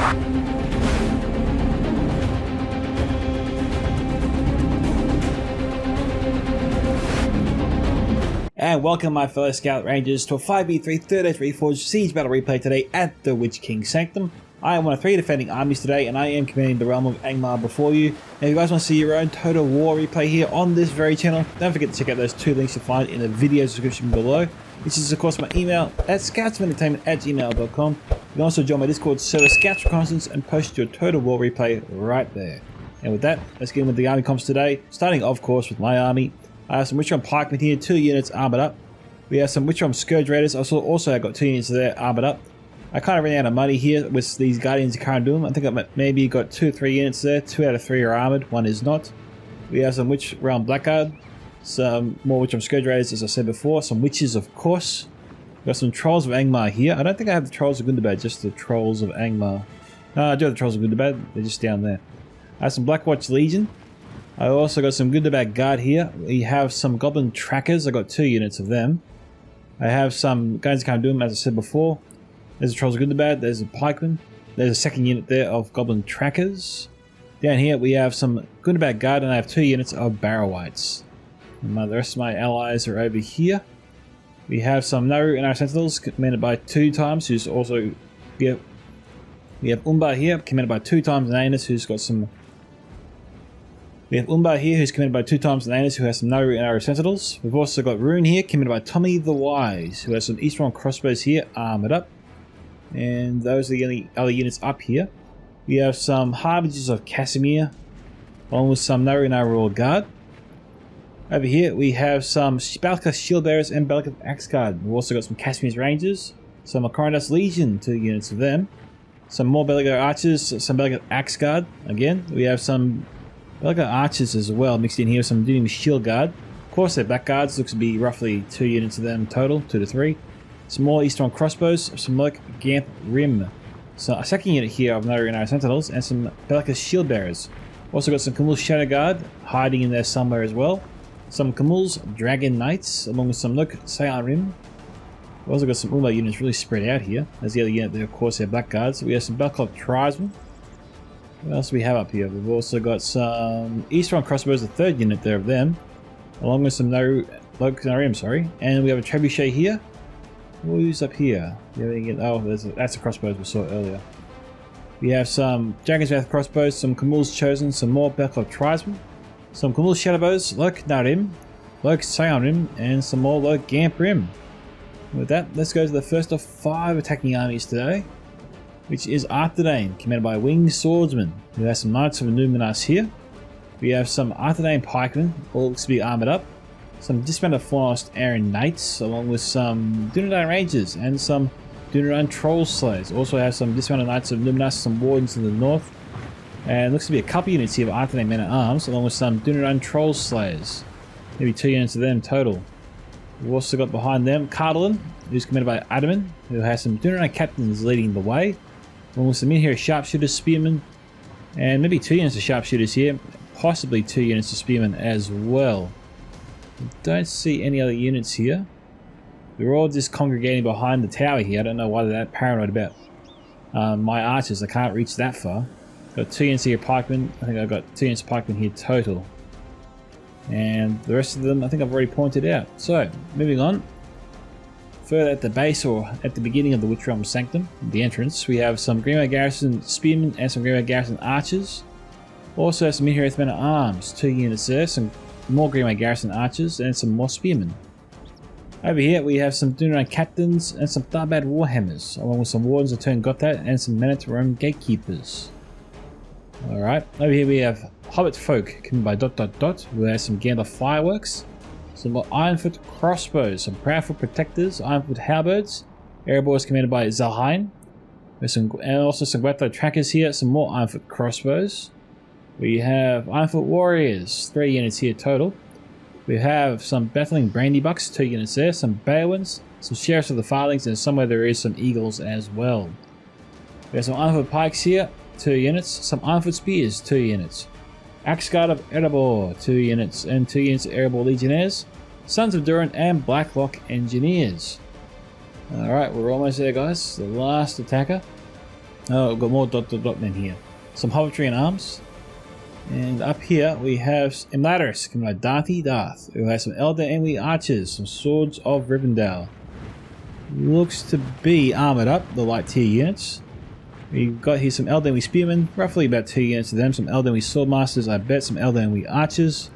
And welcome my fellow Scout Rangers to a 5v3 3rd Age Reforged Siege Battle replay today at the Witch King Sanctum. I am one of 3 defending armies today and I am commanding the realm of Angmar before you. And if you guys want to see your own Total War replay here on this very channel, don't forget to check out those 2 links you'll find in the video description below. Which is of course my email at scoutsentertainment@gmail.com. You can also join my Discord server Scouts Reconnaissance and post your Total War replay right there. And with that, let's get in with the army comps today, starting of course with my army. I have some Witchron Pikemen here, 2 units armoured up. We have some Witchron Scourge Raiders, also I got 2 units there armoured up. I kind of ran out of money here with these Guardians of Cardoom. I think I maybe got 2 or 3 units there, 2 out of 3 are armoured, 1 is not. We have some Witch Realm Blackguard, some more Witchron Scourge Raiders as I said before, some Witches of course. We got some Trolls of Angmar here. I don't think I have the Trolls of Gundabad, just the Trolls of Angmar. No, I do have the Trolls of Gundabad, they're just down there. I have some Blackwatch Legion. I also got some Gundabad Guard here. We have some Goblin Trackers. I got 2 units of them. I have some Guardians of Cardoom, as I said before. There's the Trolls of Gundabad. There's a Pikeman. There's a second unit there of Goblin Trackers. Down here we have some Gundabad Guard, and I have 2 units of Barrow-wights. The rest of my allies are over here. We have some Naru and our Sentinels, commanded by 2 times, who's also... We have Umbar here, commanded by 2 times, and Anus, who's got some... We have Umbar here, who's commanded by 2 times Anus, who has some Naru and Arrow Sentinels. We've also got Rune here, commanded by Tommy the Wise, who has some Eastron crossbows here, armoured up. And those are the only other units up here. We have some Harbingers of Casimir, along with some Naru and Arrow Guard. Over here we have some Balka Shield Bearers and Balka Axe Guard. We've also got some Casimir's Rangers, some Corondas Legion, 2 units of them. Some more Belga Archers, some Belga Axe Guard. Again, we have some Belga Archers as well, mixed in here with some Doom Shield Guard. Of course, their back guards looks to be roughly 2 units of them total, 2 to 3. Some more Eastern Crossbows, some Merc Gamp Rim. So a second unit here of Naru and Arrow Sentinels, and some Belka Shield Bearers. Also got some Camul's Shadow Guard hiding in there somewhere as well. Some Camul's Dragon Knights, along with some Luk Sayan Rim. We've also got some Umar units really spread out here. There's the other unit there, of course, they're Black Guards. We have some Belkov Tribesmen. What else do we have up here? We've also got some Eastern Crossbows, the 3rd unit there of them, along with some Narim, sorry. And we have a Trebuchet here. Who's up here? Oh, that's the crossbows we saw earlier. We have some Dragon's Wrath crossbows, some Camul's Chosen, some more Belkov Tribesmen, some Camul's Shadowbows, Lok Narim, Lok Sayan Rim, and some more Lok Gamp Rim. With that, let's go to the first of 5 attacking armies today, which is Arthedain, commanded by Winged Swordsman. We have some Knights of Numinas here. We have some Arthedain Pikemen, all looks to be armoured up. Some Dismounted Forest Aaron Knights, along with some Dunedain Rangers and some Dunedain Troll Slayers. Also have some Dismounted Knights of Numinas, some Wardens in the north. And looks to be a couple units here of Arthedain Men at Arms, along with some Dunedain Troll Slayers. Maybe 2 units of them total. We've also got behind them Cardalin, who's commanded by Adaman, who has some Dunedain Captains leading the way. Along with some in here Sharpshooters, Spearmen, and maybe 2 units of Sharpshooters here, possibly 2 units of Spearmen as well. Don't see any other units here. They're all just congregating behind the tower here. I don't know why they're that paranoid about my archers. I can't reach that far. Got 2 units here pikemen. I think I've got 2 units of pikemen here total. And the rest of them I think I've already pointed out. So, moving on. Further at the base, or at the beginning of the Witch Realm Sanctum, the entrance, we have some Greenway Garrison Spearmen and some Greenway Garrison Archers. Also some in-here Men at Arms, 2 units there, some more Greenway Garrison Archers, and some more Spearmen. Over here we have some Dunedain Captains and some Tharbad Warhammers, along with some Wardens of Turn Gothat and some Men at Rome Gatekeepers. Alright, over here we have Hobbit Folk, coming by ... who has some Gandalf Fireworks. Some more Ironfoot Crossbows, some Proudfoot Protectors, Ironfoot Halberds, Erebors commanded by Zalhain. And also some Gwatho Trackers here, some more Ironfoot Crossbows. We have Ironfoot Warriors, 3 units here total. We have some Battling Brandybucks, 2 units there, some Beowulfs, some Sheriffs of the Farlings, and somewhere there is some Eagles as well. We have some Ironfoot Pikes here, 2 units, some Ironfoot Spears, 2 units. Axe Guard of Erebor, 2 units, and 2 units of Erebor Legionnaires, Sons of Durin, and Blacklock Engineers. Alright, we're almost there, guys. The last attacker. Oh, we've got more dot men here. Some hovertry and arms. And up here we have Imladris coming by Darthy Darth, who has some Elder Enemy archers, some Swords of Rivendell. Looks to be armoured up, the light tier units. We've got here some Elder Enemy Spearmen, roughly about 2 units of them, some Elder Enemy Swordmasters, I bet, some Elder Enemy Archers.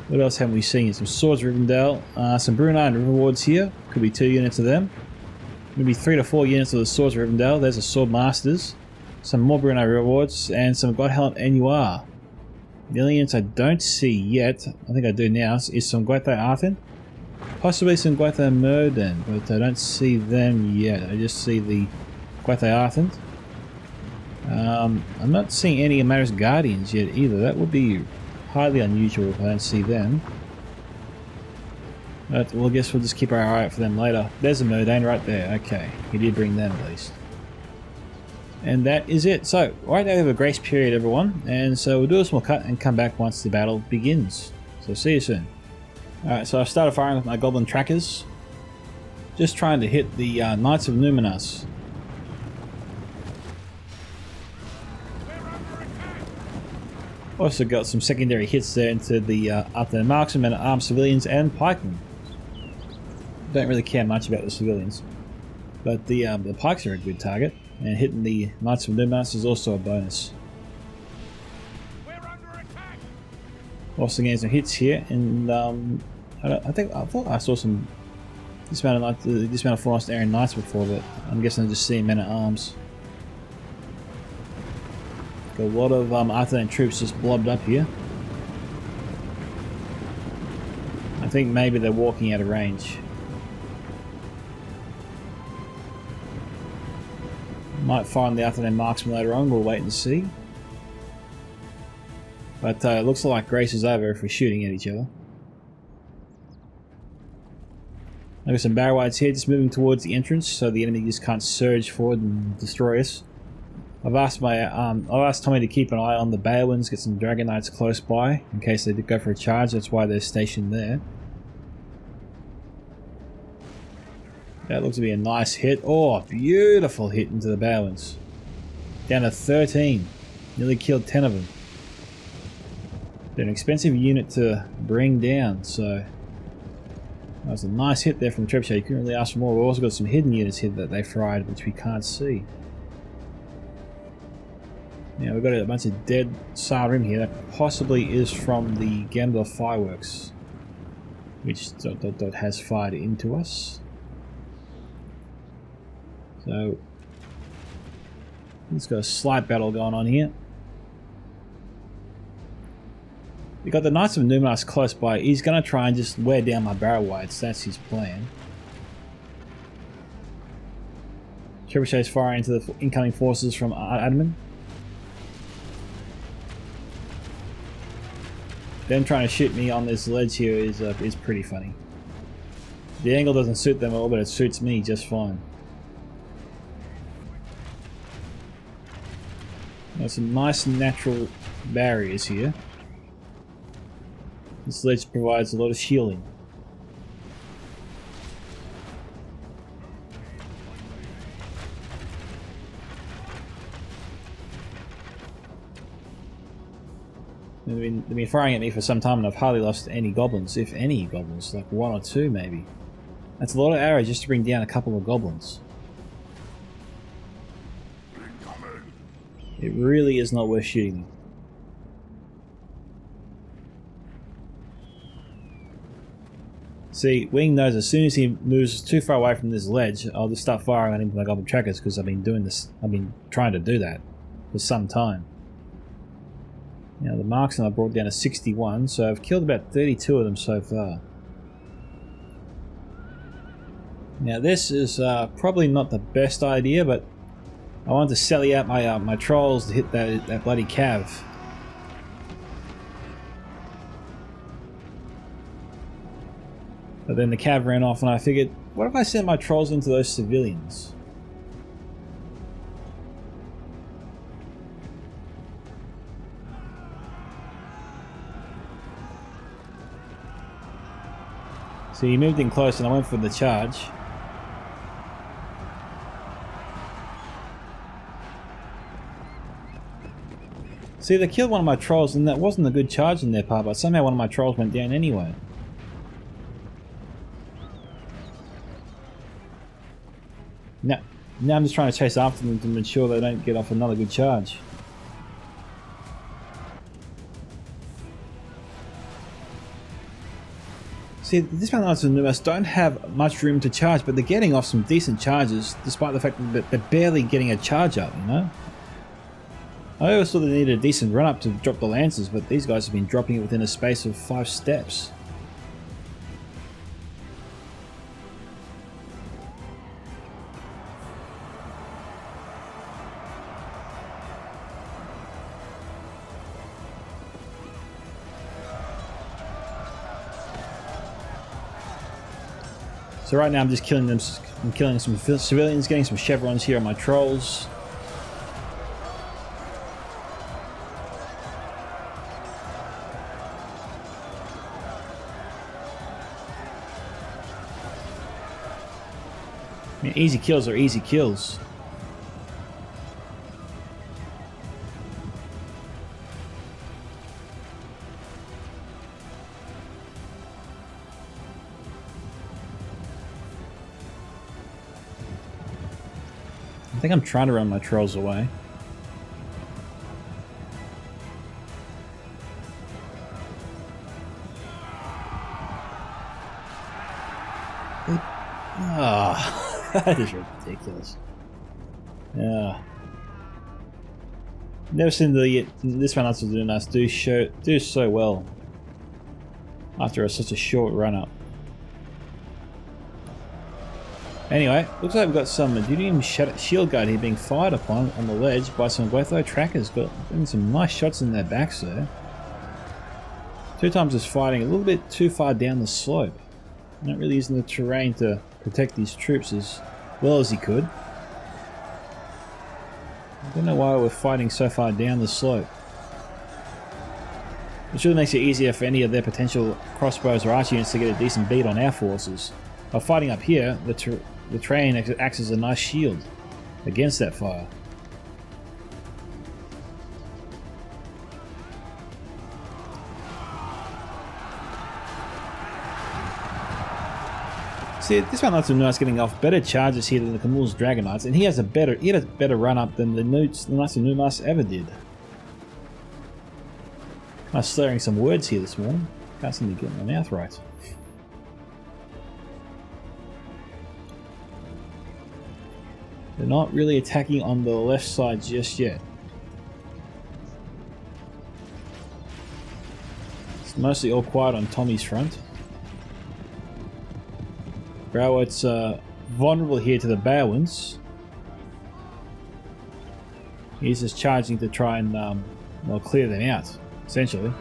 What else haven't we seen? Some Swords of Rivendell, some Brunei and Riverwards here, could be 2 units of them. Maybe 3 to 4 units of the Swords of Rivendell, there's the Swordmasters. Some more Brunei Riverwards, and some Godhelm NUR. The only units I don't see yet, I think I do now, is some Gwaithai Arthen. Possibly some Gwaithai Myrden, but I don't see them yet. I just see the Gwaithai Arthen. I'm not seeing any Amaris Guardians yet either. That would be highly unusual if I don't see them. But well, I guess we'll just keep our eye out for them later. There's a Myrden right there. Okay, he did bring them at least. And that is it. So, right now we have a grace period, everyone. And so we'll do a small cut and come back once the battle begins. So see you soon. Alright, so I've started firing with my goblin trackers. Just trying to hit the Knights of Numinas. Also got some secondary hits there into the other marksmen, armed civilians and pikemen. Don't really care much about the civilians. But the pikes are a good target. And hitting the Knights of Numinas is also a bonus. Also getting some hits here, and I thought I saw some dismounted Forest Aryan Knights before, but I'm guessing I'm just seeing men at arms. Got a lot of Arthurian troops just blobbed up here. I think maybe they're walking out of range. Might find the Arthurian marksman later on, we'll wait and see. But it looks like grace is over if we're shooting at each other. I've got some Barrow-Wides here just moving towards the entrance so the enemy just can't surge forward and destroy us. I've asked Tommy to keep an eye on the Balewinds, get some Dragon Knights close by in case they go for a charge, that's why they're stationed there. That looks to be a nice hit. Oh, beautiful hit into the Balewinds. Down to 13. Nearly killed 10 of them. They're an expensive unit to bring down, so that was a nice hit there from the Trebuchet. You couldn't really ask for more. We've also got some hidden units here that they fried, which we can't see. Now we've got a bunch of dead Sarim here. That possibly is from the Gamdor fireworks, which ... has fired into us. So let's got a slight battle going on here. We got the Knights of Numinas close by. He's going to try and just wear down my Barrow-Wides. That's his plan. Trebuchet's firing into the incoming forces from Admin. Them trying to shoot me on this ledge here is pretty funny. The angle doesn't suit them at all, but it suits me just fine. There's some nice natural barriers here. This ledge provides a lot of shielding. They've been firing at me for some time and I've hardly lost any goblins, if any goblins, like 1 or 2 maybe. That's a lot of arrows just to bring down a couple of goblins. It really is not worth shooting them. See, Wing knows as soon as he moves too far away from this ledge, I'll just start firing at him with my goblin trackers because I've been trying to do that for some time. Now the marksmen I brought down to 61, so I've killed about 32 of them so far. Now this is probably not the best idea, but I wanted to sally out my my trolls to hit that bloody cav. But then the cav ran off and I figured, what if I send my trolls into those civilians? So he moved in close and I went for the charge. See, they killed one of my trolls and that wasn't a good charge on their part, but somehow one of my trolls went down anyway. Now I'm just trying to chase after them to ensure they don't get off another good charge. See, the dismount knights of Numas don't have much room to charge, but they're getting off some decent charges, despite the fact that they're barely getting a charge up, you know? I always thought they needed a decent run up to drop the lances, but these guys have been dropping it within a space of 5 steps. So right now I'm just killing them. I'm killing some civilians, getting some chevrons here on my trolls. I mean, easy kills are easy kills. I think I'm trying to run my trolls away. Ah, that is ridiculous. Yeah. Never seen this one also doing us do so well after such a short run up. Anyway, looks like we've got some Dudium shield guard here being fired upon on the ledge by some Gwetho trackers. Getting some nice shots in their backs there. 2 times is fighting a little bit too far down the slope. Not really using the terrain to protect these troops as well as he could. I don't know why we're fighting so far down the slope. It sure makes it easier for any of their potential crossbows or archer units to get a decent beat on our forces. By fighting up here, the terrain acts as a nice shield against that fire. See, this one looks nice, getting off better charges here than the Camul's Dragon Knights, and he had a better run up than the Knights of Numas ever did. Kind of slurring some words here this morning. Can't seem to get my mouth right. They're not really attacking on the left side just yet. It's mostly all quiet on Tommy's front. Browwhite's vulnerable here to the Bowens. He's just charging to try and well, clear them out, essentially.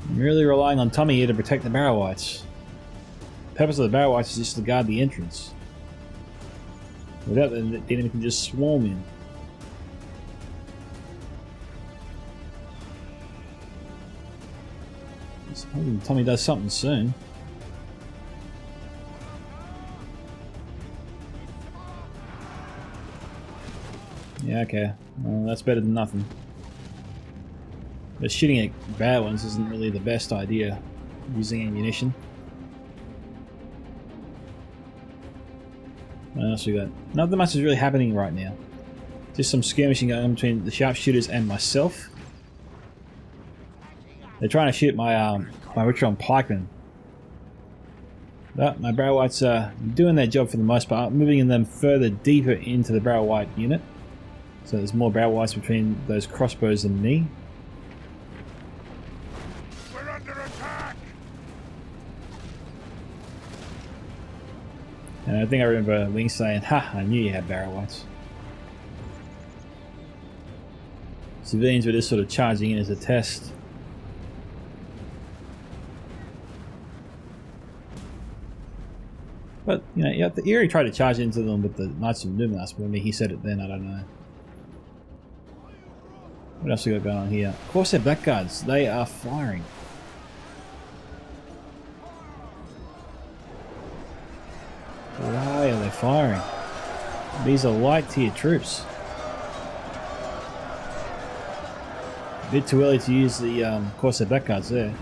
I'm really relying on Tommy here to protect the Barrow-wights. The purpose of the Barrow-wights is just to guard the entrance. Without them, the enemy can just swarm in. Just hoping Tommy does something soon. Yeah, okay. Well, that's better than nothing. But shooting at bad ones isn't really the best idea, using ammunition. What else we got? Nothing much is really happening right now. Just some skirmishing going on between the sharpshooters and myself. They're trying to shoot my my Richron pikemen. But my Barrow-wights are doing their job for the most part, moving them further deeper into the Barrow-wight unit. So there's more Barrow-wights between those crossbows and me. We're under attack. And I think I remember Ling saying, "Ha, I knew you had Barrow-wights." Civilians were just sort of charging in as a test. But, you know, he already tried to charge into them with the Knights of Numas, but maybe he said it then, I don't know. What else we got going on here? Of course, they're blackguards. They are firing. firing. These are light tier troops. A bit too early to use the Corsair backguards there.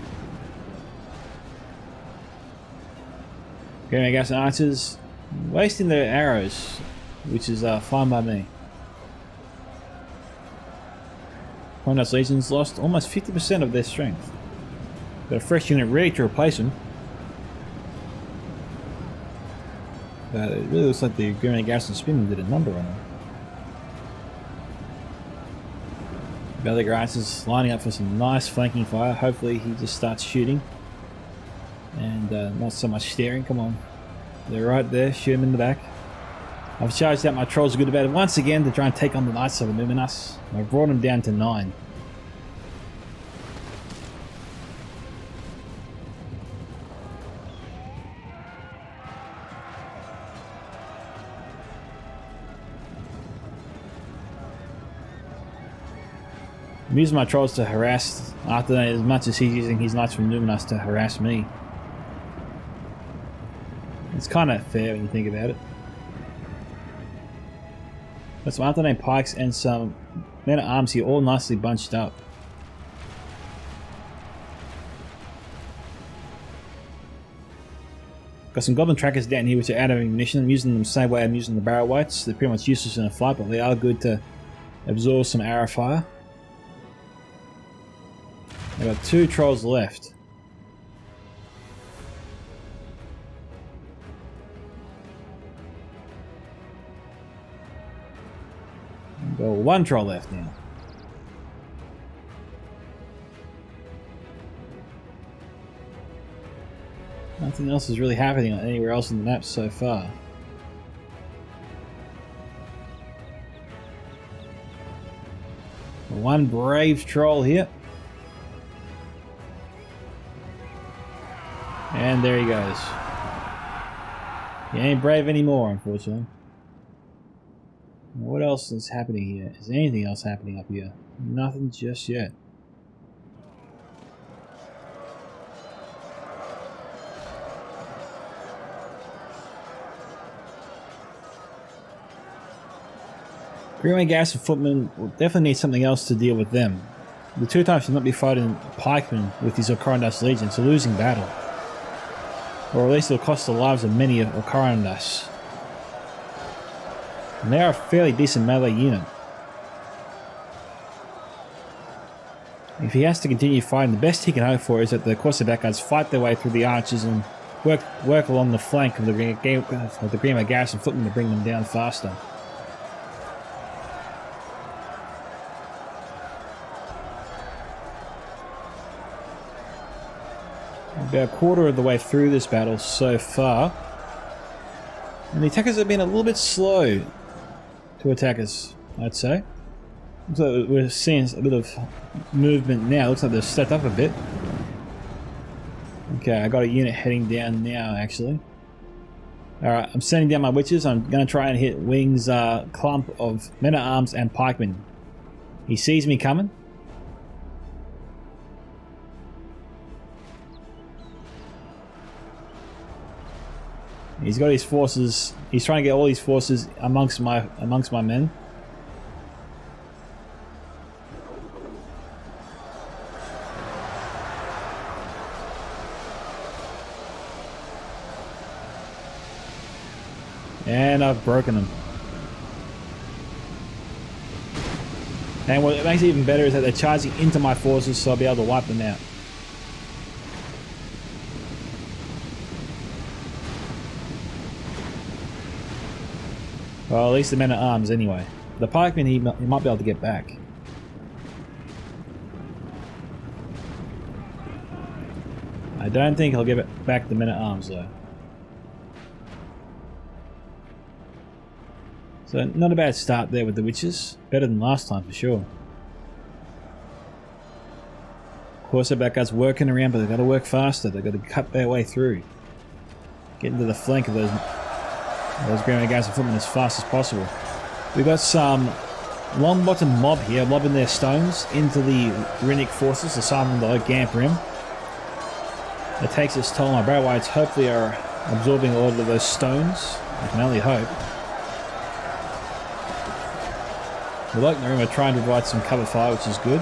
Granite Gas and Archers wasting their arrows, which is fine by me. Hornet's Legions lost almost 50% of their strength. Got a fresh unit ready to replace them. But it really looks like the Granite Garrison Spinning did a number on them. Belly Archers lining up for some nice flanking fire. Hopefully he just starts shooting. And not so much staring. Come on. They're right there. Shoot him in the back. I've charged out my Trolls Good About once again to try and take on the Knights of Illuminus. I've brought them down to 9. I'm using my Trolls to harass after that as much as he's using his Knights from Illuminus to harass me. It's kind of fair when you think about it. Got some Arthenay Pikes and some Men at Arms here, all nicely bunched up. Got some Goblin Trackers down here which are out of ammunition. I'm using them the same way I'm using the Barrow Wights. They're pretty much useless in a fight, but they are good to absorb some arrow fire. I've got 2 Trolls left. I've got 1 Troll left now. Nothing else is really happening anywhere else in the map so far. One brave Troll here. And there he goes. He ain't brave anymore, unfortunately. What else is happening here? Is there anything else happening up here? Nothing just yet. Greenway Gas and Footmen will definitely need something else to deal with them. The 2 times should not be fighting pikemen with his Ocarandas Legion. It's a losing battle. Or at least it'll cost the lives of many of Ocarandas. And they are a fairly decent melee unit. If he has to continue fighting, the best he can hope for is that the Corsair backguards fight their way through the archers and work along the flank of the Greenway Garrison Footmen to bring them down faster. About a quarter of the way through this battle so far. And the attackers have been a little bit slow to attack us, I'd say. So we're seeing a bit of movement now. Looks like they've stepped up a bit. Okay, I got a unit heading down now, actually. Alright, I'm sending down my witches. I'm going to try and hit Wing's clump of men-at-arms and pikemen. He sees me coming. He's got his forces. He's trying to get all his forces amongst my men. And I've broken them. And what makes it even better is that they're charging into my forces, so I'll be able to wipe them out. Well, at least the men at arms anyway. The pikemen he might be able to get back. I don't think he'll give it back the men at arms though. So not a bad start there with the witches. Better than last time for sure. Of course, the backguards working around, but they've got to work faster. They've got to cut their way through. Get into the flank of those Greenway Garrison Footmen as fast as possible. We've got some long-bottom mob here lobbing their stones into the Runic forces, the Simon the Gamp Rim. It takes its toll. My Barrow Wights hopefully are absorbing a lot of those stones I can only hope. The Loke and the Room are trying to provide some cover fire, which is good.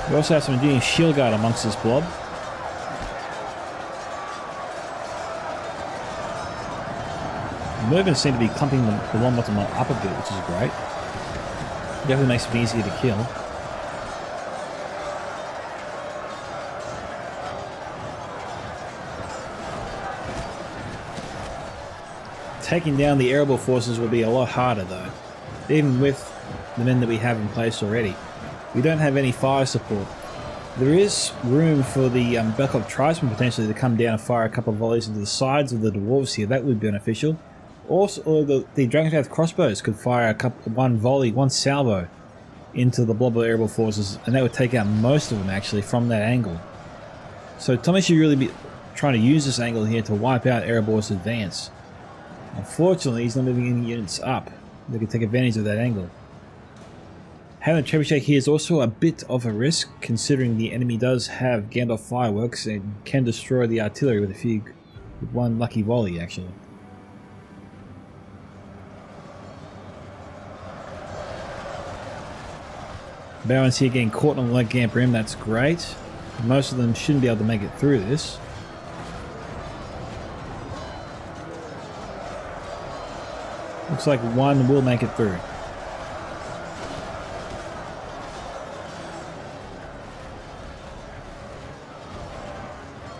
We also have some Indian shield guard amongst this blob. The movements seem to be clumping the one bottom up a bit, which is great. Definitely makes it easier to kill. Taking down the airable forces will be a lot harder though, even with the men that we have in place already. We don't have any fire support. There is room for the Belkop tribesmen potentially to come down and fire a couple of volleys into the sides of the dwarves here. That would be beneficial. Also, or the Dragon's crossbows could fire one volley, one salvo into the blob of airable forces, and that would take out most of them actually from that angle. So Tommy should really be trying to use this angle here to wipe out Erebor's advance. Unfortunately, he's not moving any units up. They can take advantage of that angle. Having a trebuchet here is also a bit of a risk, considering the enemy does have Gandalf fireworks and can destroy the artillery with one lucky volley actually. Barons here getting caught on the leg camp rim, that's great. Most of them shouldn't be able to make it through this. Looks like one will make it through.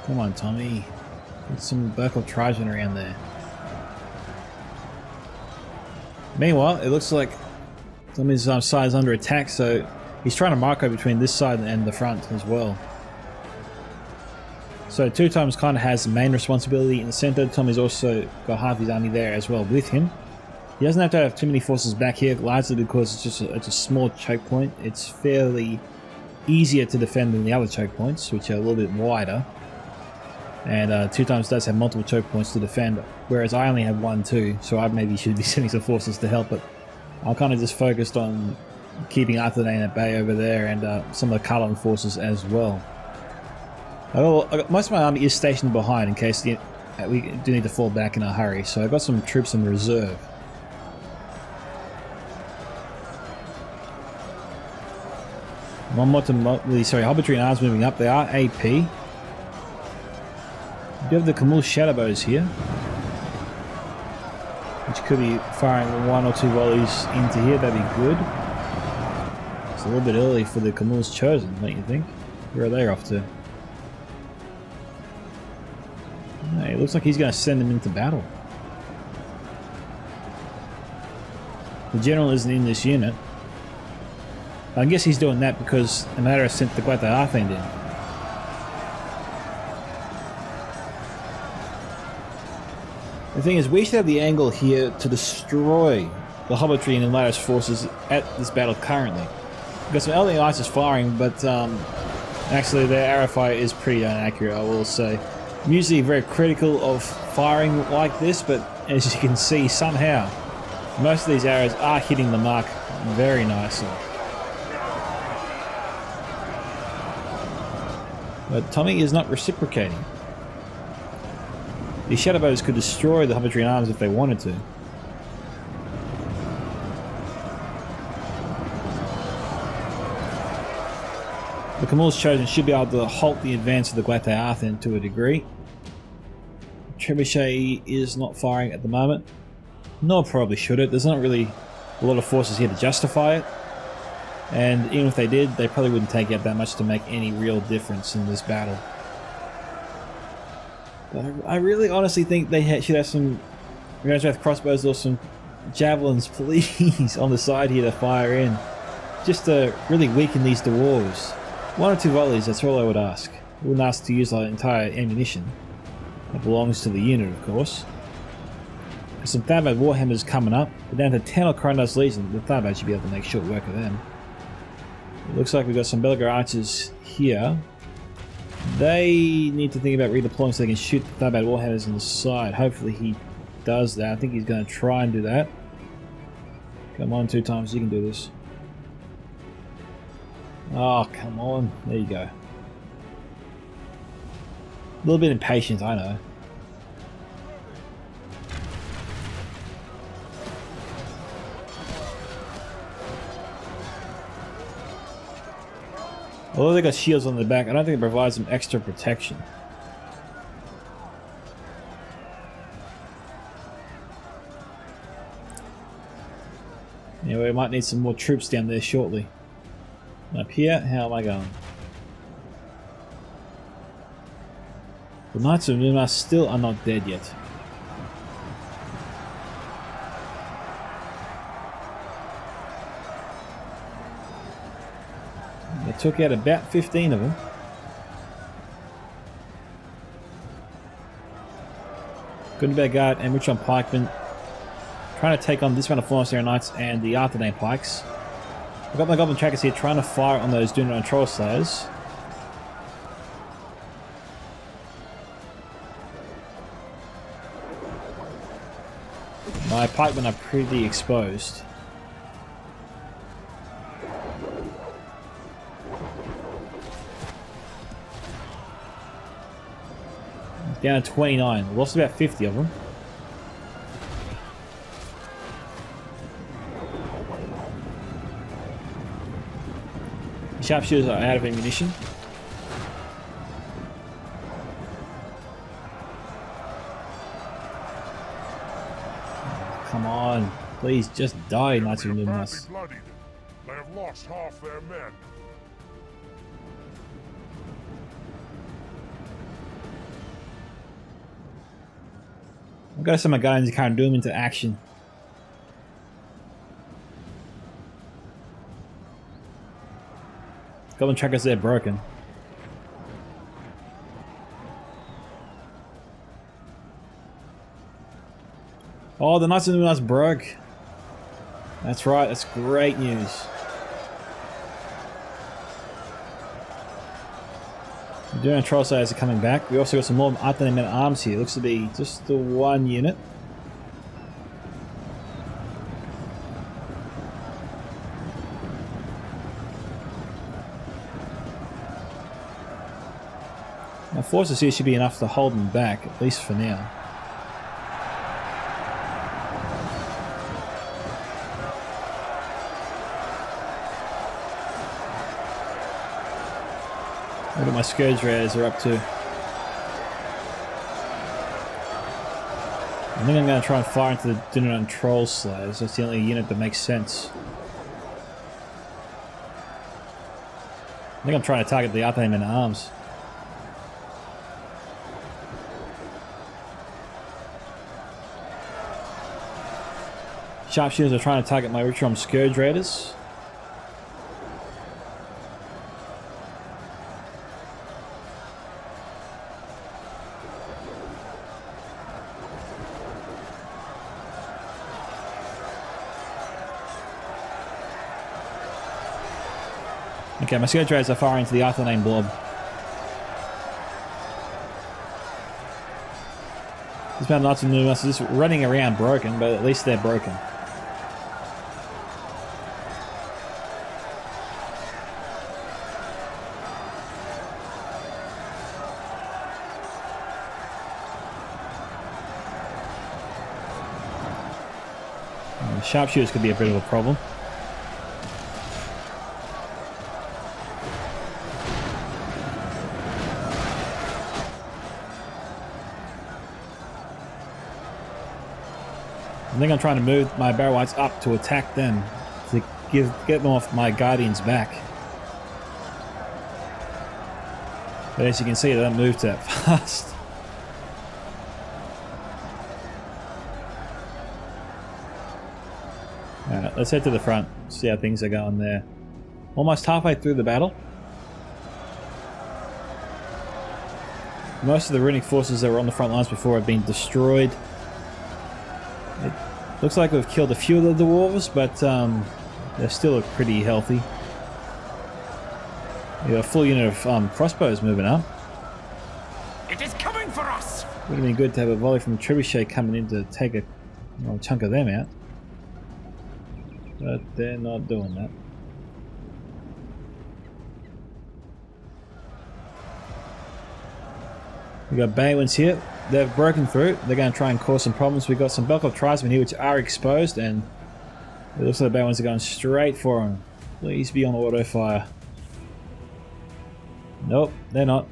Come on, Tommy. Get some Berkel Trajan around there. Meanwhile, it looks like Tommy's side is under attack, so he's trying to micro between this side and the front as well. So Two Times kind of has the main responsibility in the center. Tommy's also got half his army there as well with him. He doesn't have to have too many forces back here, largely because it's a small choke point. It's fairly easier to defend than the other choke points, which are a little bit wider. And Two Times does have multiple choke points to defend, whereas I only have one too, so I maybe should be sending some forces to help, but I'm kind of just focused on keeping Arthur Dane at bay over there and some of the Karlan forces as well. Most of my army is stationed behind in case we do need to fall back in a hurry, so I've got some troops in reserve. Hobbitry and Arms moving up. They are AP. We do have the Camul Shadowbows here, which could be firing one or two volleys into here. That'd be good. It's a little bit early for the Camul's Chosen, don't you think? Where are they off to? Hey, it looks like he's going to send them into battle. The general isn't in this unit. I guess he's doing that because Amadra sent the Guatha Arthend in. The thing is, we should have the angle here to destroy the Hobbitry and Enlattis forces at this battle currently. We've got some Elden Isis firing, but actually their arrow fire is pretty inaccurate, I will say. I'm usually very critical of firing like this, but as you can see, somehow most of these arrows are hitting the mark very nicely. But Tommy is not reciprocating. These Shadowbows could destroy the Hobbitry and Arms if they wanted to. The Camul's Chosen should be able to halt the advance of the Guatha Arthend to a degree. Trebuchet is not firing at the moment. Nor probably should it. There's not really a lot of forces here to justify it. And even if they did, they probably wouldn't take out that much to make any real difference in this battle. But I really honestly think they should have some Dragon's crossbows or some javelins, please, on the side here to fire in. Just to really weaken these dwarves. One or two volleys, that's all I would ask. I wouldn't ask to use our entire ammunition. That belongs to the unit, of course. There's some Tharbad Warhammers coming up. We're down to 10 Okrundar's Legion. The Tharbad should be able to make short work of them. It looks like we've got some Belgar archers here. They need to think about redeploying so they can shoot the Tharbad Warhammers in the side. Hopefully he does that. I think he's going to try and do that. Come on, Two Times, you can do this. Oh, come on. There you go. little bit impatient, I know. Although they got shields on the back, I don't think it provides them extra protection. Anyway, we might need some more troops down there shortly. Up here, how am I going? The Knights of Numa still are not dead yet. They took out about 15 of them. Good Guard and Richon Pikemen trying to take on this round of Forest Knights and the Arthedain Pikes. I've got my Goblin Trackers here trying to fire on those Dunedain Troll Slayers. My pikemen are pretty exposed. Down to 29. Lost about 50 of them. Sharpshooters are out of ammunition. Come on, please just die, Knights of Luminous. They have lost half their men. I've got to send my Guardians of Cardoom into action. Goblin Trackers, they're broken. Oh, the Knights of Luminous broke. That's right, that's great news. The Dunedain Troll Slayers are coming back. We also got some more Arthedain Men at Arms here. Looks to be just the one unit. Now, forces here should be enough to hold them back, at least for now. What are my Scourge Raiders are up to? I think I'm going to try and fire into the Dunedain Troll Slayers. That's the only unit that makes sense. I think I'm trying to target the Arthedain Men at Arms. Sharpshooters are trying to target my Richrom Scourge Raiders. Okay, my Scourge Raiders are firing into the Arthedain Blob. This Mountain Knights of Numas is just running around broken, but at least they're broken. And the Sharpshooters could be a bit of a problem. I think I'm trying to move my Barrow Whites up to attack them, to get them off my Guardians back. But as you can see, they don't move that fast. Alright, let's head to the front, see how things are going there. Almost halfway through the battle. Most of the runic forces that were on the front lines before have been destroyed. It looks like we've killed a few of the dwarves, but they're still pretty healthy. We got a full unit of crossbows moving up. It is coming for us. Would have been good to have a volley from Trebuchet coming in to take a chunk of them out. But they're not doing that. We got Baywins here. They've broken through. They're going to try and cause some problems. We've got some Belkov tribesmen here which are exposed, and it looks like the Baywins are going straight for them. Please be on auto fire. Nope, they're not.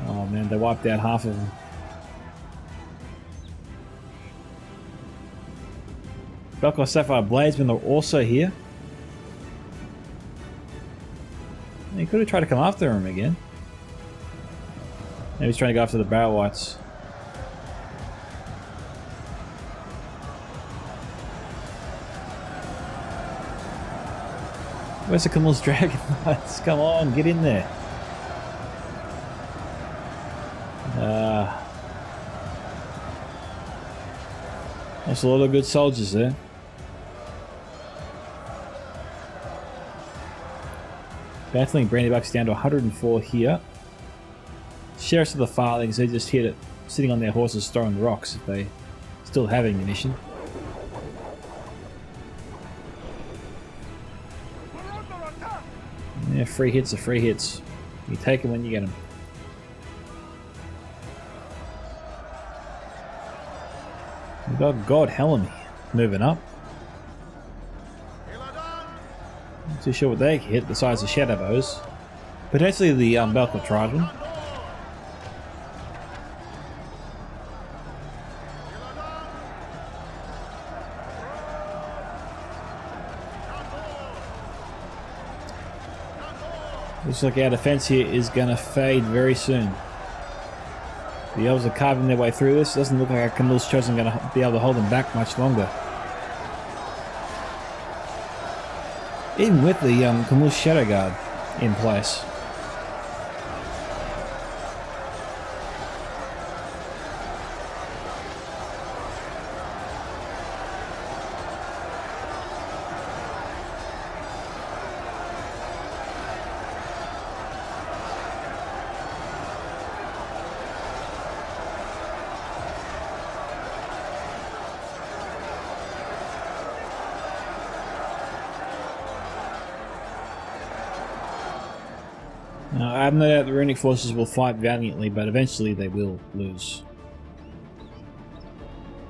Oh man, they wiped out half of them. Belkov Sapphire Bladesmen are also here. He could have tried to come after him again. Maybe he's trying to go after the Barrel Whites. Where's the Camille's Dragon Knights? Come on, get in there. That's a lot of good soldiers there. Battling Brandybucks down to 104 here. Sheriffs of the Farthings, they just hit it, sitting on their horses throwing rocks if they still have ammunition. Yeah, free hits are free hits. You take them when you get them. We've got God Helmy moving up. Not too sure what they can hit besides the Shadow Bows. Potentially the Belkov Tribesmen. Looks like our defense here is going to fade very soon. The elves are carving their way through this. Doesn't look like our Camille's Chosen going to be able to hold them back much longer. Even with the Camille's Shadow Guard in place. Now, I have no doubt the Runic forces will fight valiantly, but eventually they will lose.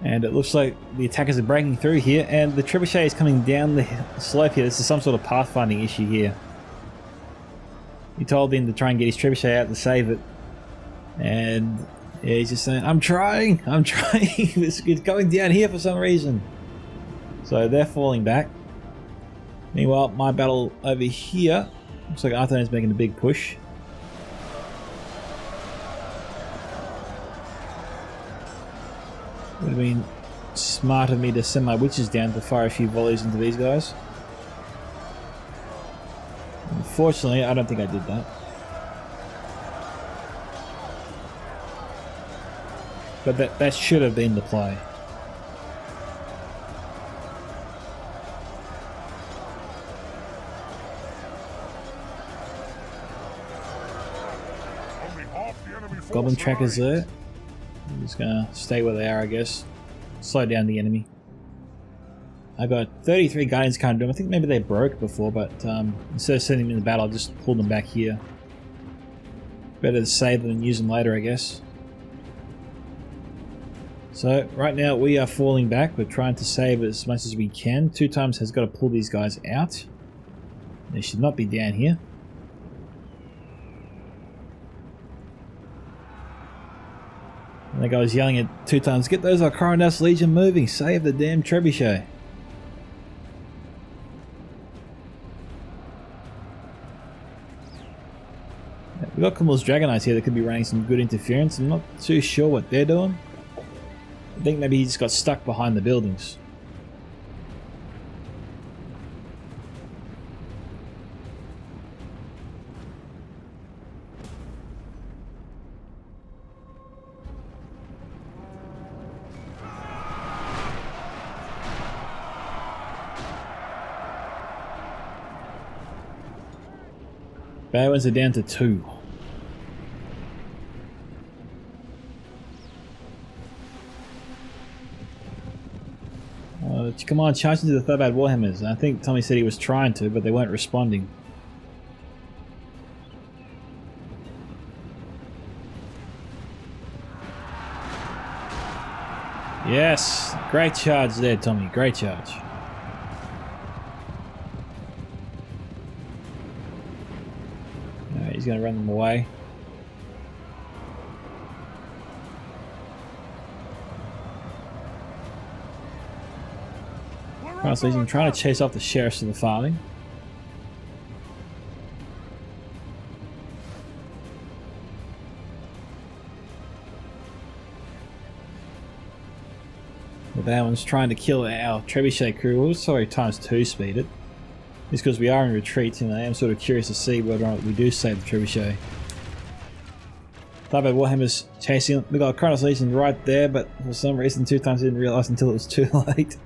And it looks like the attackers are breaking through here, and the Trebuchet is coming down the slope here. This is some sort of pathfinding issue here. He told him to try and get his Trebuchet out to save it. And yeah, he's just saying, I'm trying. It's going down here for some reason. So they're falling back. Meanwhile, my battle over here, looks like Arthur is making a big push. Would have been smart of me to send my witches down to fire a few volleys into these guys. Unfortunately, I don't think I did that. But that should have been the play. Goblin trackers there. I'm just gonna stay where they are, I guess. Slow down the enemy. I got 33 Guardians can't do them. I think maybe they broke before, but instead of sending them in the battle, I'll just pull them back here. Better to save them and use them later, I guess. So right now we are falling back. We're trying to save as much as we can. 2 times has got to pull these guys out. They should not be down here. And the guy was yelling at 2 times, get those Alcarandas Legion moving, save the damn Trebuchet. We've got Camille's Dragonites here that could be running some good interference. I'm not too sure what they're doing. I think maybe he just got stuck behind the buildings. Bad ones are down to 2. come on, charge into the Thrid Warhammers. And I think Tommy said he was trying to, but they weren't responding. Yes, great charge there, Tommy. Great charge. Alright, he's going to run them away. So he's trying to chase off the sheriffs of the farming. The bad one's trying to kill our trebuchet crew. We'll sorry times 2 speed it. Just because we are in retreat, and I am sort of curious to see whether or not we do save the trebuchet. Thrid Warhammer's chasing. We got a Chronos Legion right there, but for some reason 2 times I didn't realise until it was too late.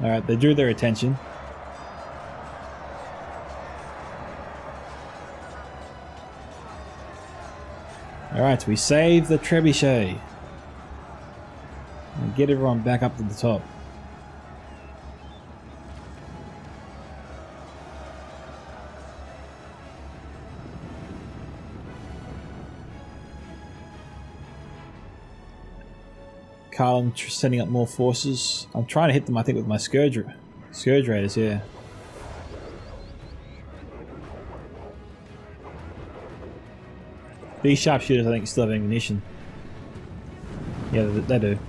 Alright, they drew their attention. Alright, we save the trebuchet. And get everyone back up to the top. I'm sending up more forces. I'm trying to hit them, I think, with my Scourge Raiders, yeah. These sharpshooters, I think, still have ammunition. Yeah, they do.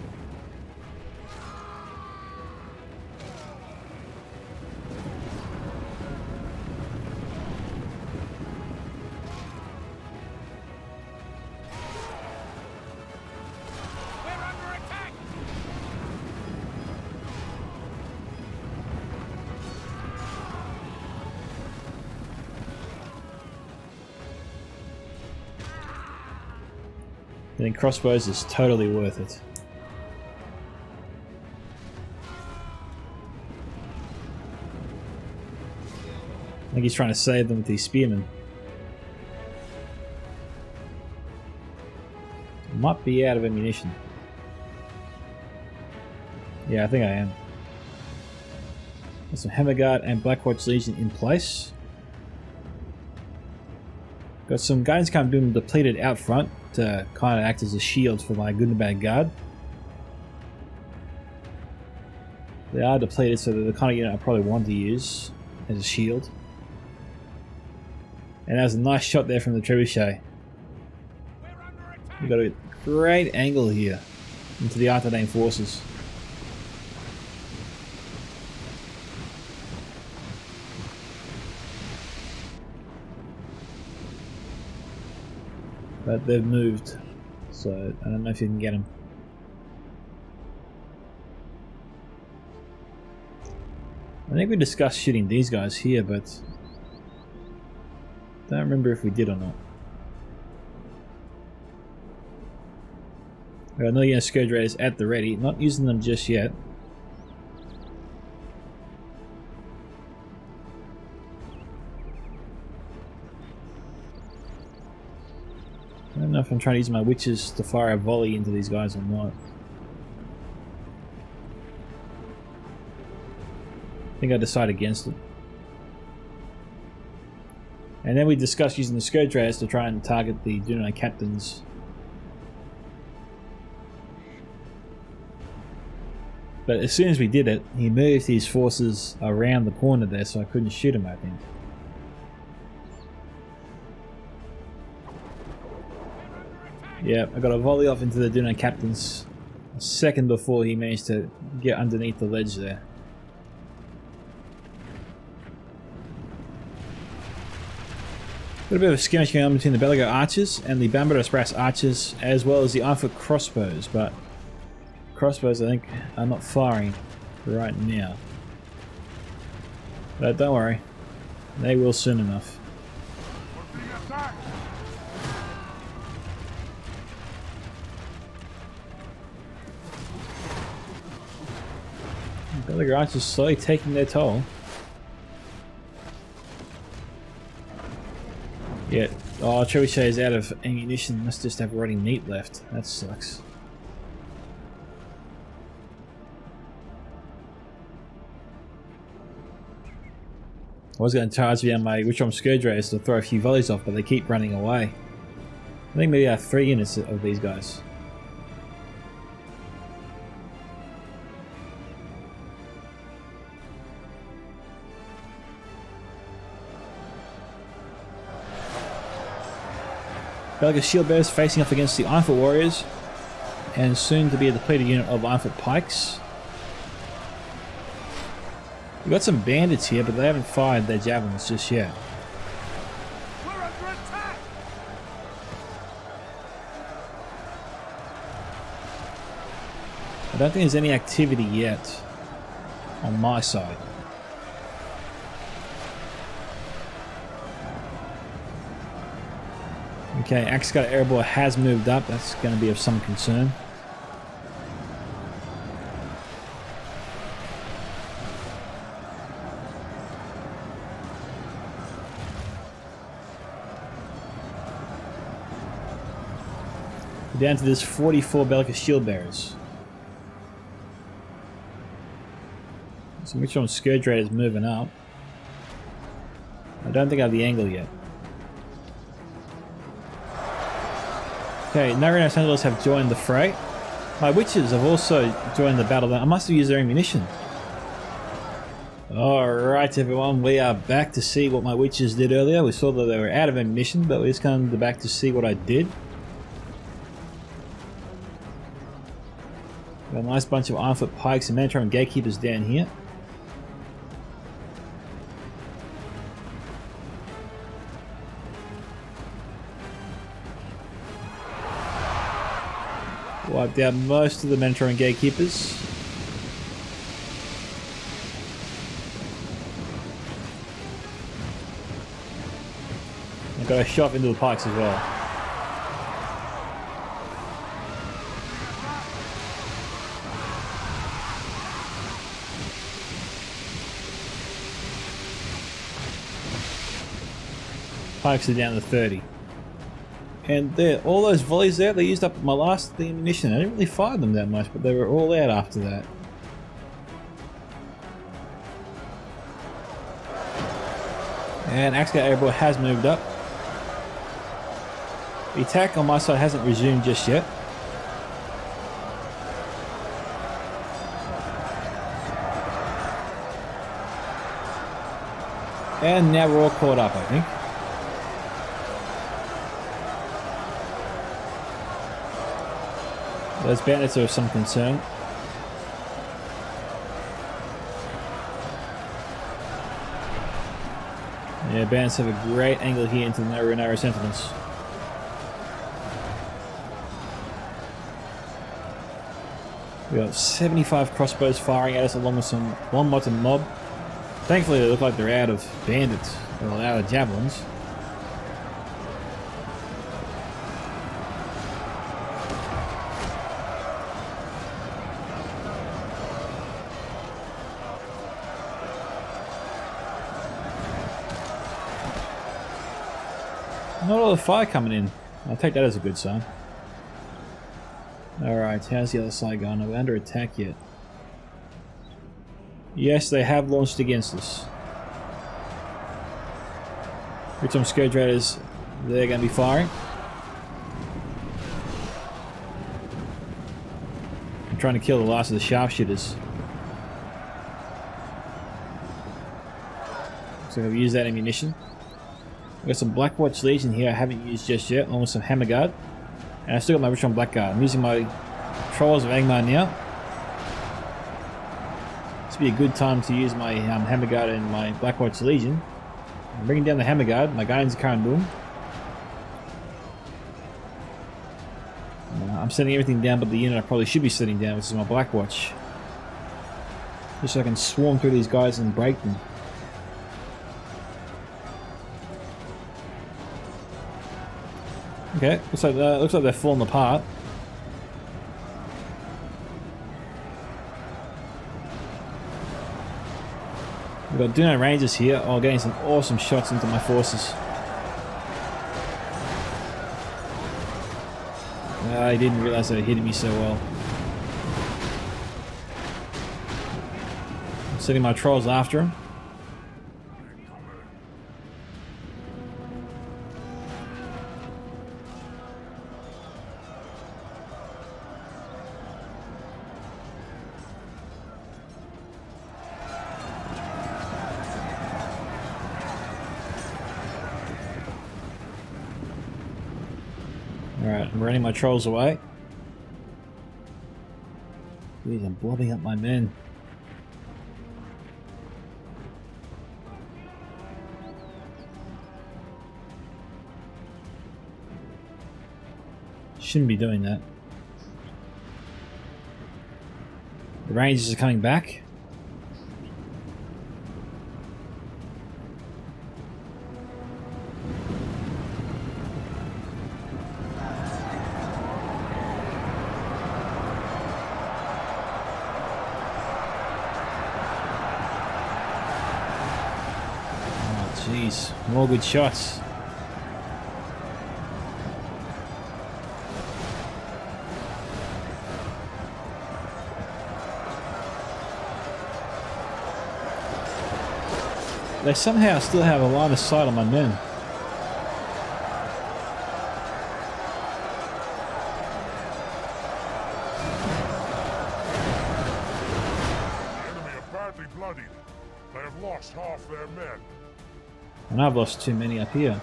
I think crossbows is totally worth it. I think he's trying to save them with these spearmen. Might be out of ammunition. Yeah, I think I am. Got some Hammer Guard and Blackwatch Legion in place. Got some Guardians kind of doing depleted out front to kind of act as a shield for my good and bad guard. They are depleted, so they're the kind of unit I probably want to use as a shield. And that was a nice shot there from the trebuchet. We've got a great angle here into the Arthedain forces. But they've moved, so I don't know if you can get them. I think we discussed shooting these guys here, but I don't remember if we did or not. Got another unit of Scourge Raiders at the ready, not using them just yet. I don't know if I'm trying to use my witches to fire a volley into these guys or not. I think I decide against it. And then we discussed using the Scourge Raiders to try and target the Dunai captains. But as soon as we did it, he moved his forces around the corner there, so I couldn't shoot him, I think. Yeah, I got a volley off into the Dunai captains a second before he managed to get underneath the ledge there. Got a bit of a skirmish going on between the Belago archers and the Barbados Brass archers, as well as the Ironfoot crossbows, but crossbows I think are not firing right now. But don't worry, they will soon enough. Belago archers slowly taking their toll. Yeah, oh, trebuchet is out of ammunition. Must just have rotting meat left. That sucks. I was going to charge down my Witchrom Scourge Raiders to throw a few volleys off, but they keep running away. I think maybe I have 3 units of these guys. Belgian Shield Bearers facing off against the Ironfoot Warriors, and soon to be a depleted unit of Ironfoot Pikes. We've got some bandits here, but they haven't fired their javelins just yet. We're under attack! I don't think there's any activity yet on my side. Okay, Axeguard Airborne has moved up. That's going to be of some concern. We're down to this 44 Bellicus Shield Bearers. Some Witchrom Scourge Raiders moving up. I don't think I have the angle yet. Okay, no Reno Sentinels have joined the fray. My witches have also joined the battle. I must have used their ammunition. Alright everyone, we are back to see what my witches did earlier. We saw that they were out of ammunition, but we're just coming back to see what I did. Got a nice bunch of Ironfoot Pikes and Manatron Gatekeepers down here. Wiped out most of the Manatron Gatekeepers. I got a shot into the Pikes as well. Pikes are down to 30. And there, all those volleys there, they used up my last ammunition. I didn't really fire them that much, but they were all out after that. And Axeguard Airborne has moved up. The attack on my side hasn't resumed just yet. And now we're all caught up, I think. Those bandits are of some concern. Yeah, bandits have a great angle here into the narrow sentinels. We got 75 crossbows firing at us along with some one and mob. Thankfully they look like they're out of bandits, or out of javelins. Not a lot of fire coming in. I'll take that as a good sign. Alright, how's the other side going? Are we under attack yet? Yes, they have launched against us. With some Scourge Raiders, they're going to be firing. I'm trying to kill the last of the sharpshooters. So I've used that ammunition. I've got some Blackwatch Legion here I haven't used just yet, along with some Hammer Guard. And I've still got my Witchrom Blackguard. I'm using my Trolls of Angmar now. This would be a good time to use my Hammer Guard and my Blackwatch Legion. I'm bringing down the Hammer Guard, my Guardians of Karandun. I'm setting everything down but the unit I probably should be setting down, which is my Blackwatch. Just so I can swarm through these guys and break them. Okay, looks like they're falling apart. We've got Duno Rangers here, getting some awesome shots into my forces. I didn't realise they were hitting me so well. I'm sending my Trolls after him. Alright, I'm running my trolls away. Jeez, I'm blobbing up my men. Shouldn't be doing that. The Rangers are coming back. Jeez, more good shots. They somehow still have a line of sight on my men. The enemy are badly bloodied. They have lost half their men. And I've lost too many up here.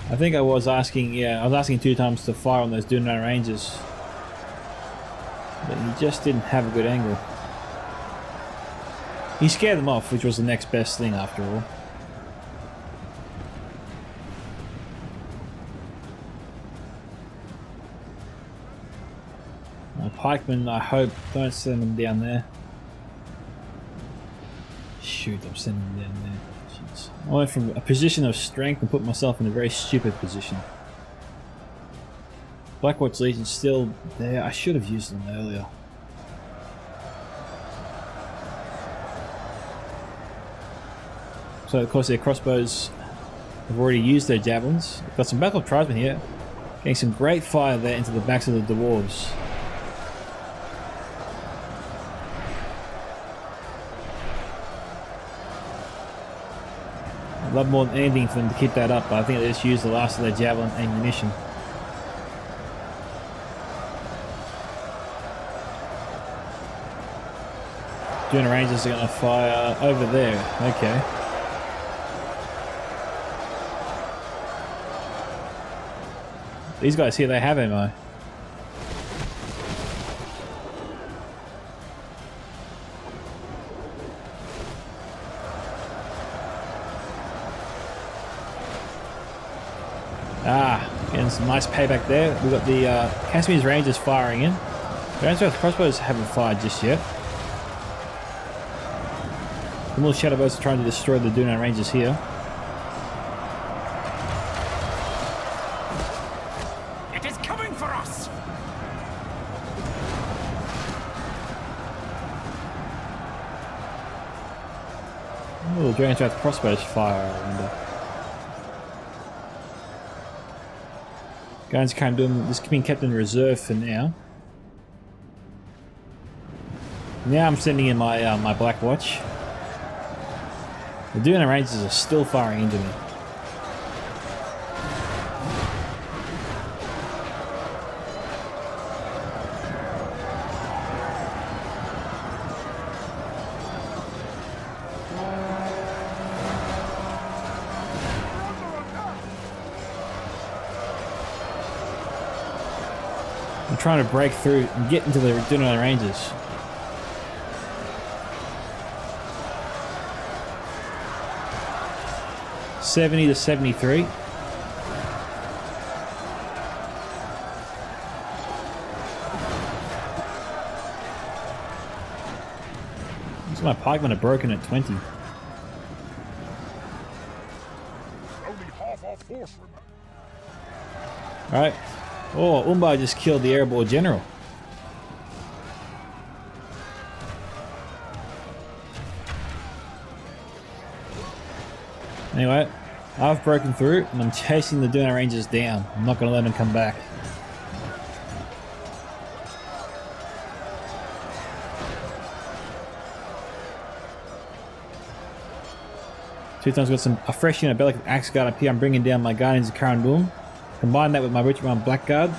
I think I was asking, yeah, I was asking 2 times to fire on those Dunedain Rangers. But he just didn't have a good angle. He scared them off, which was the next best thing after all. My pikemen, I hope, don't send them down there. Shoot, I'm sending them down there. Jeez. I went from a position of strength and put myself in a very stupid position. Blackwatch Legion's still there. I should have used them earlier. So of course their crossbows have already used their javelins. We've got some backup tribesmen here. Getting some great fire there into the backs of the dwarves. I'd love more than anything for them to keep that up, but I think they just used the last of their javelin ammunition. Dunedain Rangers are going to fire over there. Okay. These guys here, they have ammo. Getting some nice payback there. We've got the Casimir's Rangers firing in. The Rangers crossbows haven't fired just yet. The more Shadowboats are trying to destroy the Dunedain Rangers here. It is coming for us! Oh, the Rangers crossbows fire, I wonder. Guys can't do them. This being kept in reserve for now. Now I'm sending in my my Black Watch. The Dunedain Rangers are still firing into me. I'm trying to break through and get into the Dunedain Rangers. $70 to 73. Looks like my pikemen are broken at 20. Only half our force remains. Alright. Oh, Umbar just killed the airborne general. Anyway, I've broken through and I'm chasing the Dunedain Rangers down. I'm not going to let them come back. Two times got a fresh unit Bellic Axe Guard up here. I'm bringing down my Guardians of Karandum. Combine that with my Richmond Blackguard.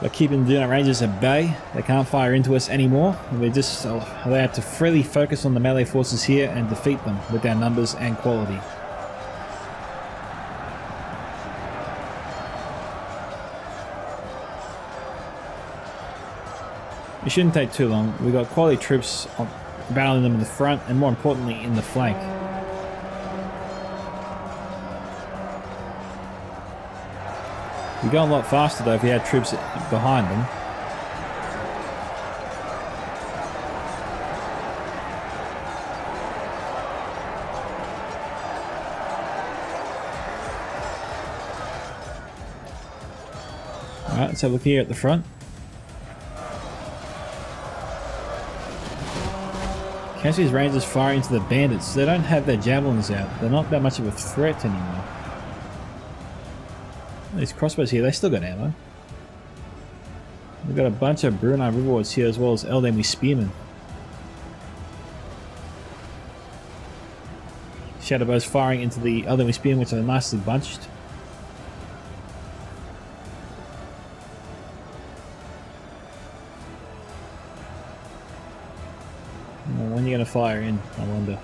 By keeping the Rangers at bay, they can't fire into us anymore. We're just allowed to freely focus on the melee forces here and defeat them with our numbers and quality. It shouldn't take too long. We've got quality troops battling them in the front and more importantly in the flank. We'd go a lot faster though if we had troops behind them. Alright, let's have a look here at the front. Cassie's Rangers firing into the bandits. They don't have their javelins out. They're not that much of a threat anymore. These crossbows here, they still got ammo. We've got a bunch of Brunei Riverwards here as well as Eldamie Spearmen. Shadowbows firing into the Eldamie Spearmen, which are nicely bunched. When are you going to fire in, I wonder.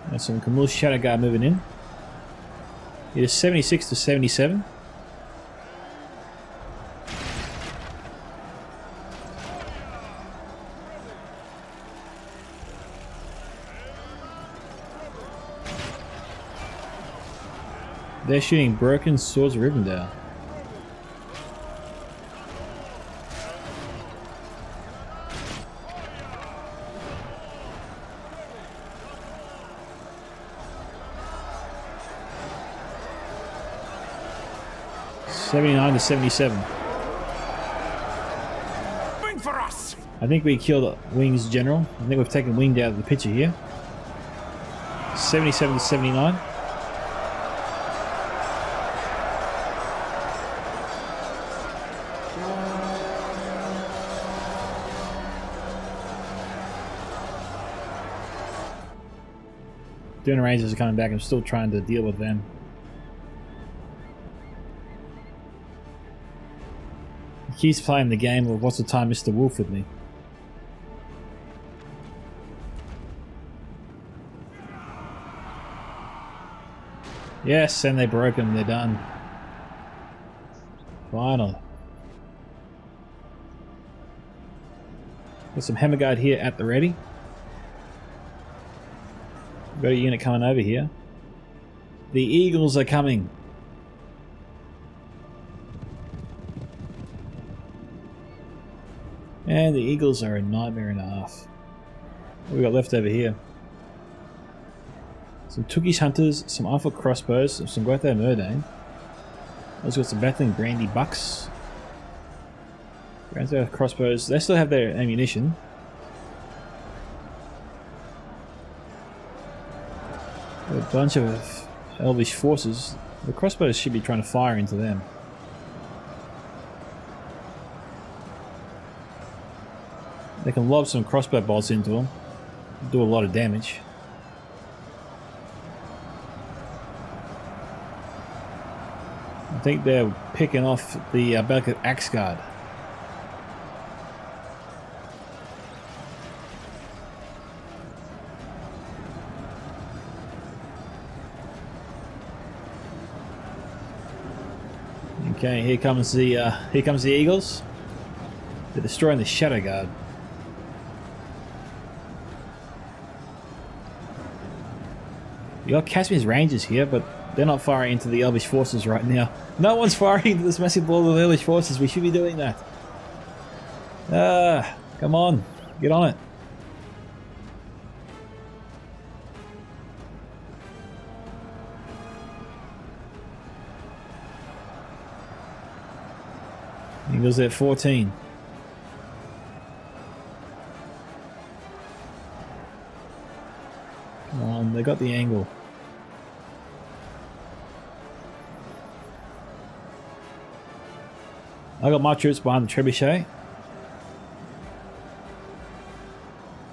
There's some Camille's Shadow Guard moving in. It is 76 to 77. They're shooting broken swords of Rivendell. $79 to 77. Wing for us! I think we killed Wing's general. I think we've taken Winged out of the picture here. 77 to 79. Dune Rangers are coming back. I'm still trying to deal with them. He keeps playing the game of what's the time Mr. Wolf with me. Yes, and they broke them. They're done. Finally. Got some Hammer Guard here at the ready. Got a unit coming over here. The Eagles are coming. And the Eagles are a nightmare and a half. What we got left over here? Some Tookie's Hunters, some Alpha Crossbows, some Gotha Murdane. Also got some Battling Brandy Bucks. Gotha Crossbows, they still have their ammunition. A bunch of Elvish forces. The crossbows should be trying to fire into them. They can lob some crossbow bolts into them. Do a lot of damage. I think they're picking off the Belka Axe Guard. Okay, here comes the Eagles. They're destroying the Shadow Guard. You got Caspian's Rangers here, but they're not firing into the Elvish forces right now. No one's firing into this massive ball of Elvish forces. We should be doing that. Come on, get on it. Eagles at 14. Come on, they got the angle. I got my troops behind the trebuchet.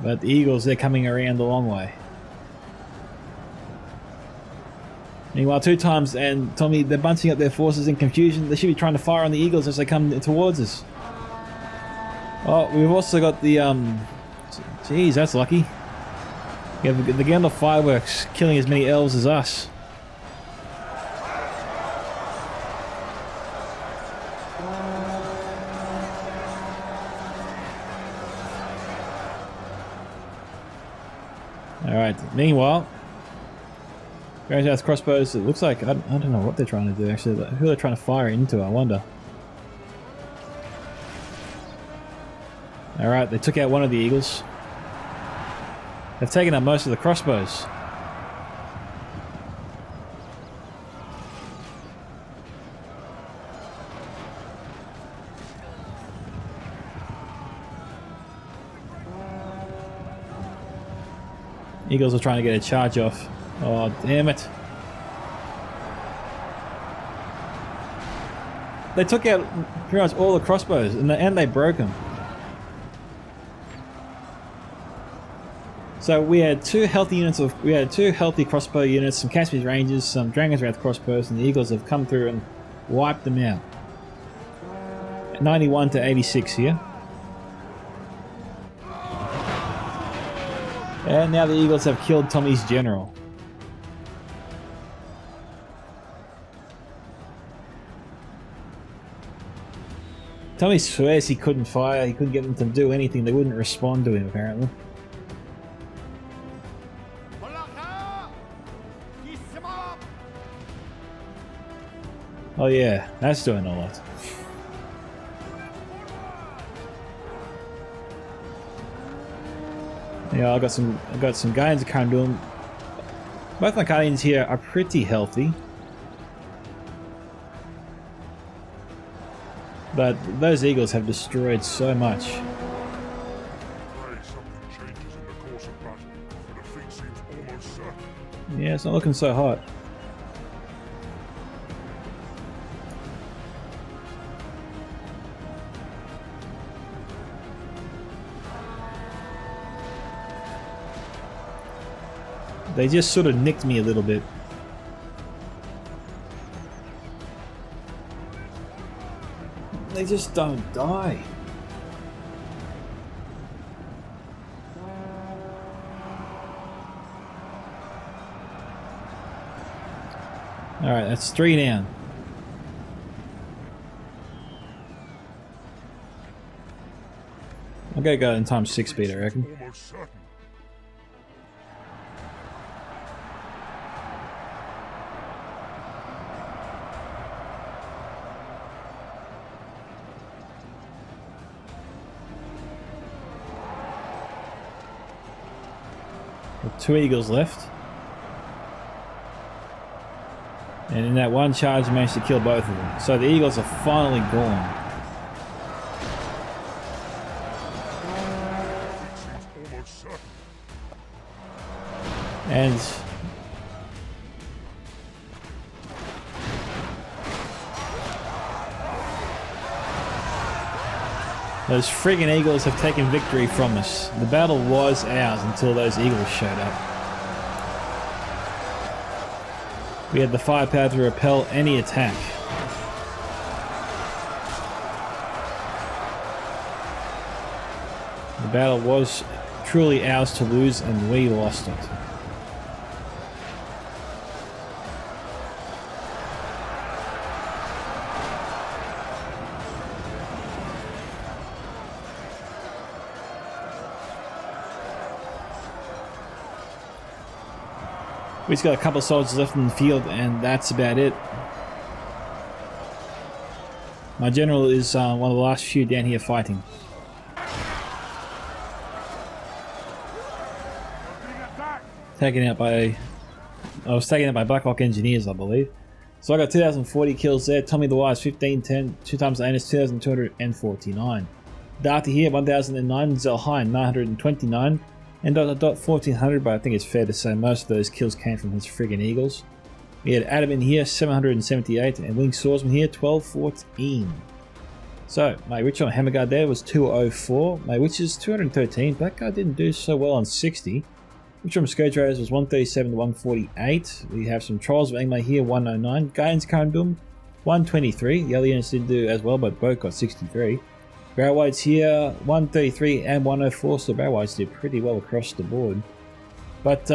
But the Eagles, they're coming around the long way. Meanwhile, 2 times, and Tommy, they're bunching up their forces in confusion. They should be trying to fire on the Eagles as they come towards us. Oh, we've also got the, Jeez, that's lucky. We have the Gandalf fireworks killing as many elves as us. Alright, meanwhile, Grand House crossbows, it looks like, I don't know what they're trying to do actually. Who they're trying to fire into, I wonder. Alright, they took out one of the Eagles. They've taken out most of the crossbows. Eagles are trying to get a charge off. Oh, damn it. They took out pretty much all the crossbows and they broke them. So we had 2 healthy units of, we had 2 healthy crossbow units, some Caspian Rangers, some Dragon's Wrath crossbows, and the Eagles have come through and wiped them out. 91 to 86 here. And now the Eagles have killed Tommy's general. Tommy swears he couldn't fire, he couldn't get them to do anything, they wouldn't respond to him apparently. Oh yeah, that's doing a lot. Yeah, I got some Guardians of Cardoon. Both my Guardians here are pretty healthy. But those Eagles have destroyed so much. Pray something changes in the course of battle. The defeat seems almost certain. Yeah, it's not looking so hot. They just sort of nicked me a little bit. They just don't die. Alright, that's 3 down. I'm gonna go in times 6 speed, I reckon. Almost certain. Got 2 Eagles left. And in that one charge, managed to kill both of them. So the Eagles are finally gone. And those friggin' Eagles have taken victory from us. The battle was ours until those Eagles showed up. We had the firepower to repel any attack. The battle was truly ours to lose, and we lost it. We've got a couple of soldiers left in the field, and that's about it. My general is one of the last few down here fighting. Taken out by... I was taken out by Blackhawk engineers, I believe. So I got 2,040 kills there. Tommy the Wise, 1510. 2 times Anus, 2,249. Darty here, 1,009. Zelheim, 929. And dot 1400, but I think it's fair to say most of those kills came from his friggin' Eagles. We had Adam in here, 778, and Winged Swordsman here, 1214. So, my Witch on Hammerguard there was 204, my Witch is 213, Blackguard didn't do so well on 60. Which from Scourge Raiders was 137 to 148. We have some Trolls of Angmar here, 109. Guardians current build, 123. The other units didn't do as well, but both got 63. Barrel Whites here, 133 and 104, so Barrel Whites did pretty well across the board. But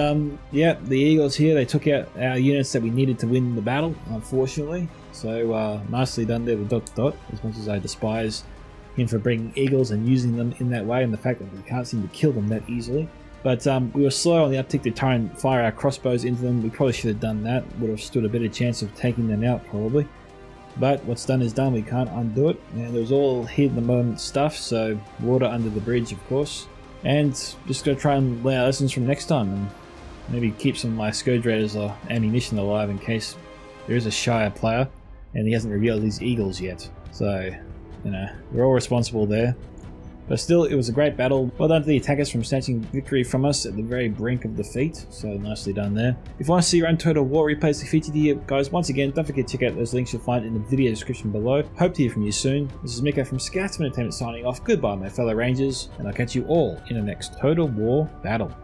yeah, the Eagles here, they took out our units that we needed to win the battle, unfortunately. So nicely done there with Dot, as much as I despise him for bringing Eagles and using them in that way, and the fact that we can't seem to kill them that easily. But we were slow on the uptick to try and fire our crossbows into them. We probably should have done that, would have stood a better chance of taking them out probably. But what's done is done, we can't undo it. And it was all hit in the moment stuff, so water under the bridge of course. And just gotta try and learn our lessons from next time, and maybe keep some of my Scourge Raiders or ammunition alive in case there is a Shire player and he hasn't revealed his Eagles yet. So, you know, we're all responsible there. But still, it was a great battle. Well done to the attackers from snatching victory from us at the very brink of defeat. So nicely done there. If you want to see your own Total War replays featured here, guys, once again, don't forget to check out those links you'll find in the video description below. Hope to hear from you soon. This is Micka from Sanctum Entertainment signing off. Goodbye, my fellow Rangers, and I'll catch you all in the next Total War battle.